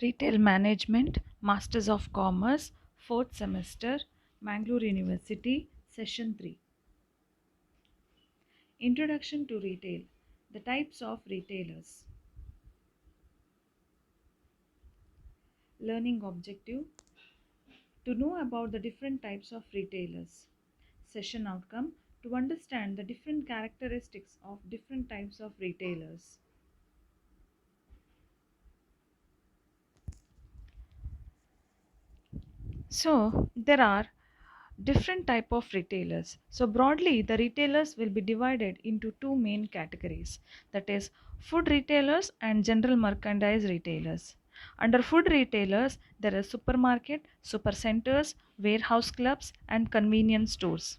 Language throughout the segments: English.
Retail Management, Masters of Commerce, 4th semester, Mangalore University, Session 3. Introduction to Retail, the types of retailers. Learning objective, to know about the different types of retailers. Session outcome, to understand the different characteristics of different types of retailers. So, there are different type of retailers. So broadly the retailers will be divided into two main categories, that is food retailers and general merchandise retailers. Under food retailers there are supermarket, supercenters, warehouse clubs and convenience stores.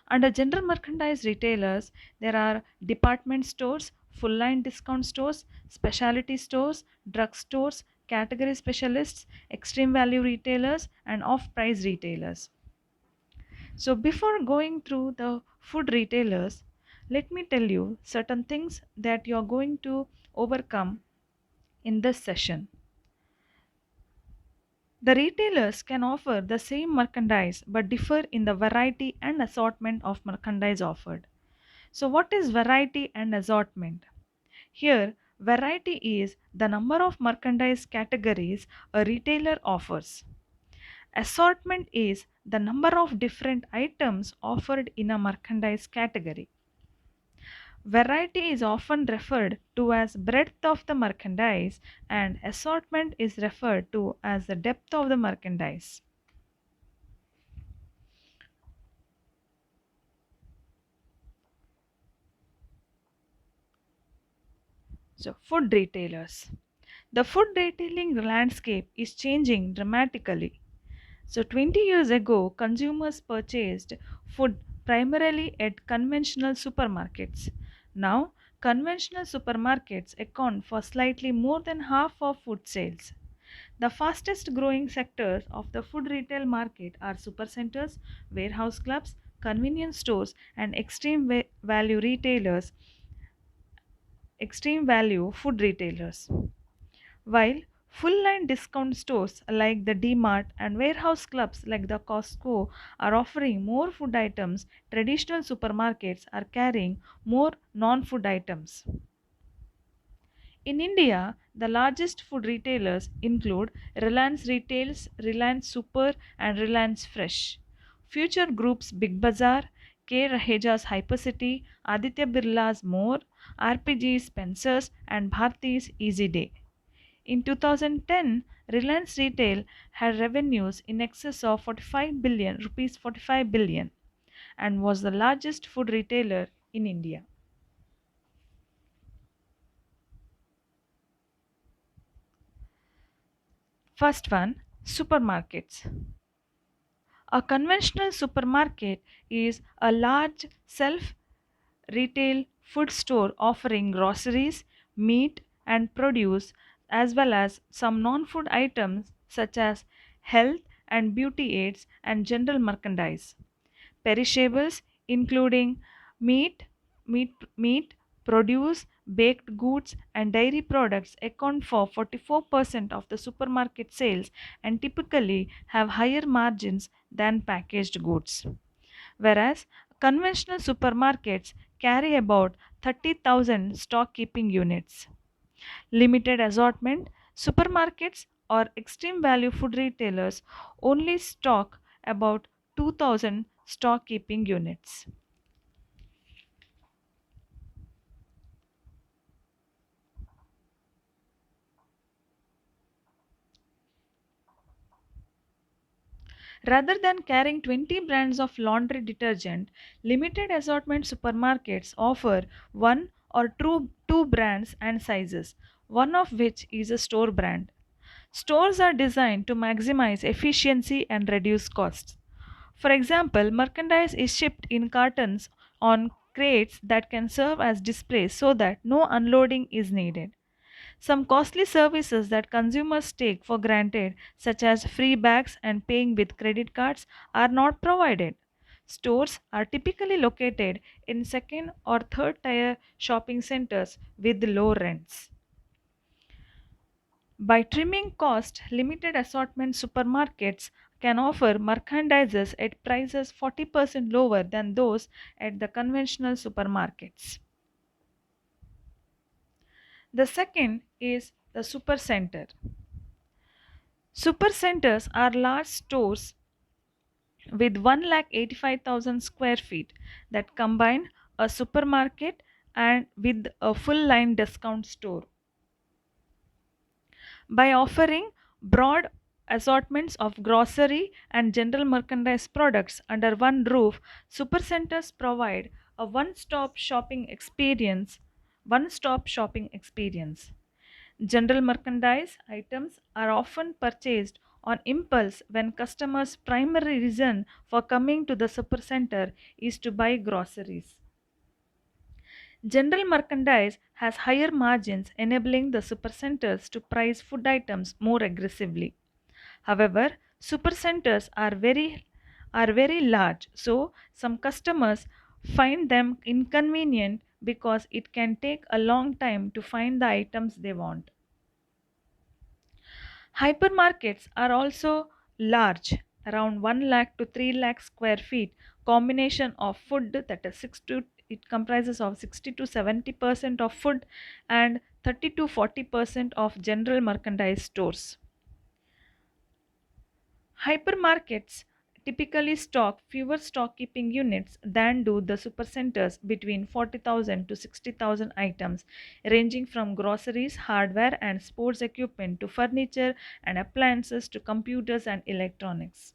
Under general merchandise retailers there are department stores, full line discount stores, specialty stores, drug stores, category specialists, extreme value retailers and off price retailers. So, before going through the food retailers, let me tell you certain things that you are going to overcome in this session. The retailers can offer the same merchandise but differ in the variety and assortment of merchandise offered. So, what is variety and assortment? Here, variety is the number of merchandise categories a retailer offers. Assortment is the number of different items offered in a merchandise category. Variety is often referred to as breadth of the merchandise, and assortment is referred to as the depth of the merchandise. So, food retailers. The food retailing landscape is changing dramatically. So, 20 years ago, consumers purchased food primarily at conventional supermarkets. Now, conventional supermarkets account for slightly more than half of food sales. The fastest growing sectors of the food retail market are supercenters, warehouse clubs, convenience stores, and extreme value food retailers. While full line discount stores like the D-Mart and warehouse clubs like the Costco are offering more food items, traditional supermarkets are carrying more non food items. In India, the largest food retailers include Reliance Retails, Reliance Super, and Reliance Fresh. Future Group's Big Bazaar, K. Raheja's Hypercity, Aditya Birla's More, RPG Spencer's, and Bharti's Easy Day. In 2010, Reliance Retail had revenues in excess of 45 billion rupees 45 billion and was the largest food retailer in India. First one, supermarkets. A conventional supermarket is a large self retail food store offering groceries, meat, and produce, as well as some non food items such as health and beauty aids and general merchandise. Perishables, including meat, meat, produce, baked goods, and dairy products, account for 44% of the supermarket sales and typically have higher margins than packaged goods. Whereas conventional supermarkets carry about 30,000 stock keeping units. Limited assortment, supermarkets or extreme value food retailers only stock about 2,000 stock keeping units. Rather than carrying 20 brands of laundry detergent, limited assortment supermarkets offer one or two brands and sizes, one of which is a store brand. Stores are designed to maximize efficiency and reduce costs. For example, merchandise is shipped in cartons on crates that can serve as displays so that no unloading is needed. Some costly services that consumers take for granted, such as free bags and paying with credit cards, are not provided. Stores are typically located in second or third tier shopping centers with low rents. By trimming cost, limited assortment supermarkets can offer merchandises at prices 40% lower than those at the conventional supermarkets. The second is the supercenter. Supercenters are large stores with 1,85,000 square feet that combine a supermarket and with a full line discount store. By offering broad assortments of grocery and general merchandise products under one roof, supercenters provide a one-stop shopping experience. General merchandise items are often purchased on impulse when customers' primary reason for coming to the supercenter is to buy groceries. General merchandise has higher margins, enabling the supercenters to price food items more aggressively. However, supercenters are very large, so some customers find them inconvenient because it can take a long time to find the items they want. Hypermarkets are also large, around 1 lakh to 3 lakh square feet, combination of food that is 6 to it comprises of 60 to 70% of food and 30 to 40% of general merchandise stores. Hypermarkets typically stock fewer stock keeping units than do the supercenters, between 40,000 to 60,000 items, ranging from groceries, hardware, and sports equipment to furniture and appliances to computers and electronics.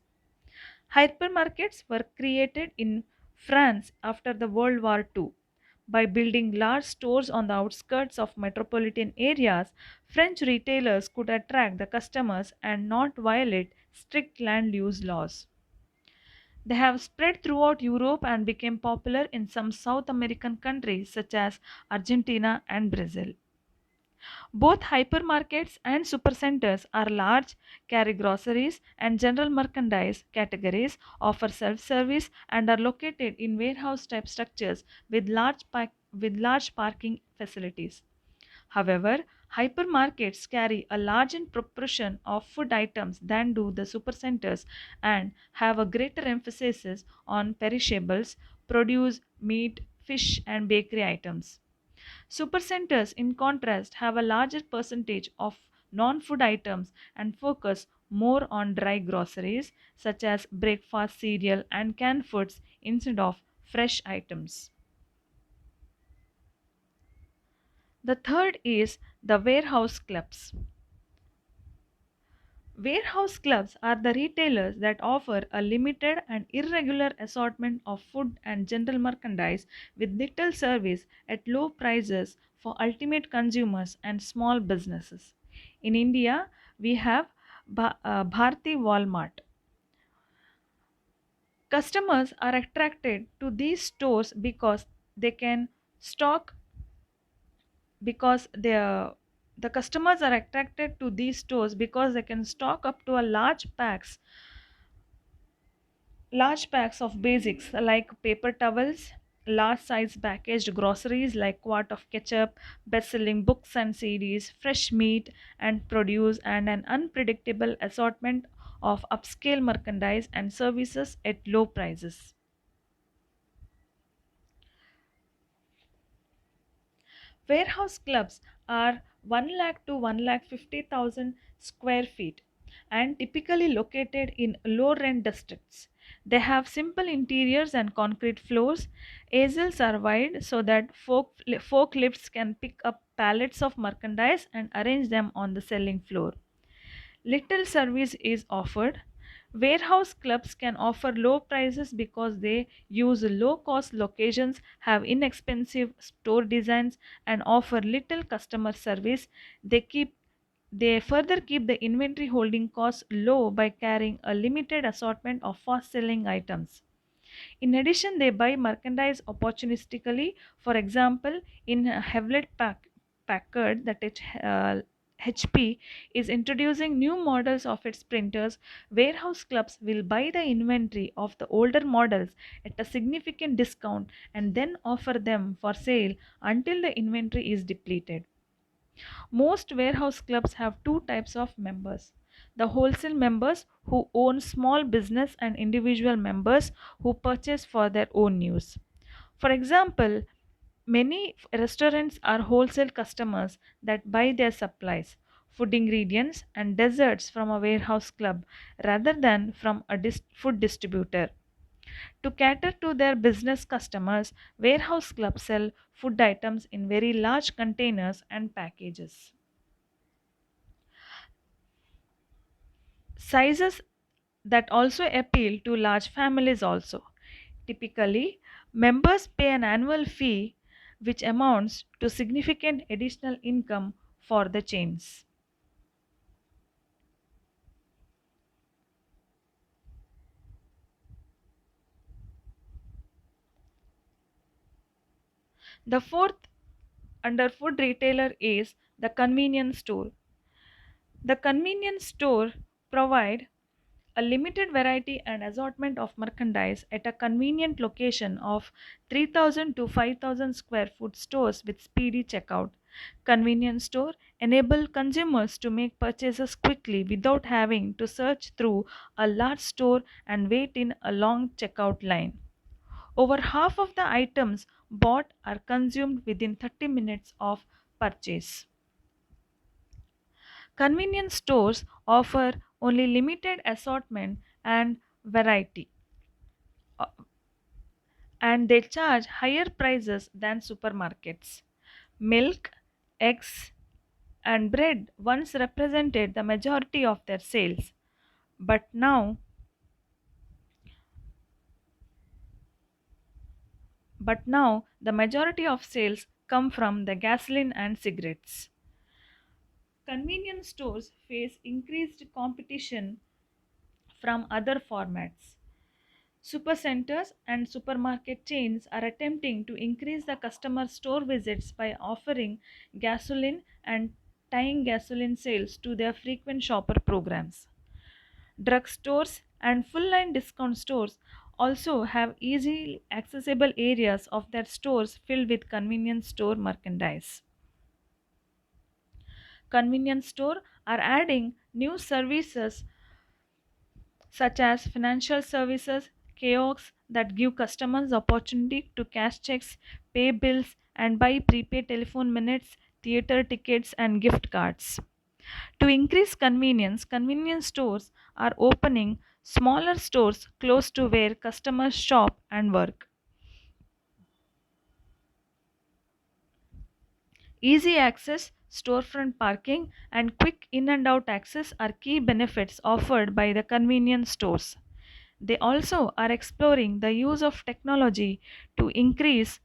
Hypermarkets were created in France after the World War II. By building large stores on the outskirts of metropolitan areas, French retailers could attract the customers and not violate strict land use laws. They have spread throughout Europe and became popular in some South American countries such as Argentina and Brazil. Both hypermarkets and supercenters are large, carry groceries and general merchandise categories, offer self service, and are located in warehouse type structures with large parking facilities. However, hypermarkets carry a large proportion of food items than do the supercenters and have a greater emphasis on perishables, produce, meat, fish, and bakery items. Supercenters, in contrast, have a larger percentage of non food items and focus more on dry groceries such as breakfast cereal and canned foods instead of fresh items. The third is the warehouse clubs. Warehouse clubs are the retailers that offer a limited and irregular assortment of food and general merchandise with little service at low prices for ultimate consumers and small businesses. In India, we have Bharti Walmart. Customers are attracted to these stores they can stock because the customers are attracted to these stores because they can stock up to a large packs of basics like paper towels, large size packaged groceries like quart of ketchup, best selling books and CDs, fresh meat and produce, and an unpredictable assortment of upscale merchandise and services at low prices. Warehouse clubs are 1 lakh to 1 lakh 50,000 square feet and typically located in low rent districts. They have simple interiors and concrete floors. Aisles are wide so that forklifts can pick up pallets of merchandise and arrange them on the selling floor. Little service is offered. Warehouse clubs can offer low prices because they use low cost locations, have inexpensive store designs, and offer little customer service. They further keep the inventory holding costs low by carrying a limited assortment of fast selling items. In addition, they buy merchandise opportunistically. For example, in Packard, HP is introducing new models of its printers. Warehouse clubs will buy the inventory of the older models at a significant discount and then offer them for sale until the inventory is depleted. Most warehouse clubs have two types of members: the wholesale members who own small business and individual members who purchase for their own use. For example, many restaurants are wholesale customers that buy their supplies, food ingredients, and desserts from a warehouse club rather than from a food distributor. To cater to their business customers, warehouse clubs sell food items in very large containers and packages. Sizes that also appeal to large families also. Typically, members pay an annual fee which amounts to significant additional income for the chains. The fourth under food retailer is the convenience store. The convenience store provide a limited variety and assortment of merchandise at a convenient location of 3,000 to 5,000 square foot stores with speedy checkout. Convenience store enable consumers to make purchases quickly without having to search through a large store and wait in a long checkout line. Over half of the items bought are consumed within 30 minutes of purchase. Convenience stores offer only limited assortment and variety, uh, and they charge higher prices than supermarkets. Milk, eggs, and bread once represented the majority of their sales, but now the majority of sales come from the gasoline and cigarettes. Convenience stores face increased competition from other formats. Supercenters and supermarket chains are attempting to increase the customer store visits by offering gasoline and tying gasoline sales to their frequent shopper programs. Drugstores and full line discount stores also have easily accessible areas of their stores filled with convenience store merchandise. Convenience store are adding new services such as financial services, kiosks that give customers opportunity to cash checks, pay bills, and buy prepaid telephone minutes, theater tickets, and gift cards. To increase convenience, convenience stores are opening smaller stores close to where customers shop and work. Easy access, storefront parking, and quick in and out access are key benefits offered by the convenience stores. They also are exploring the use of technology to increase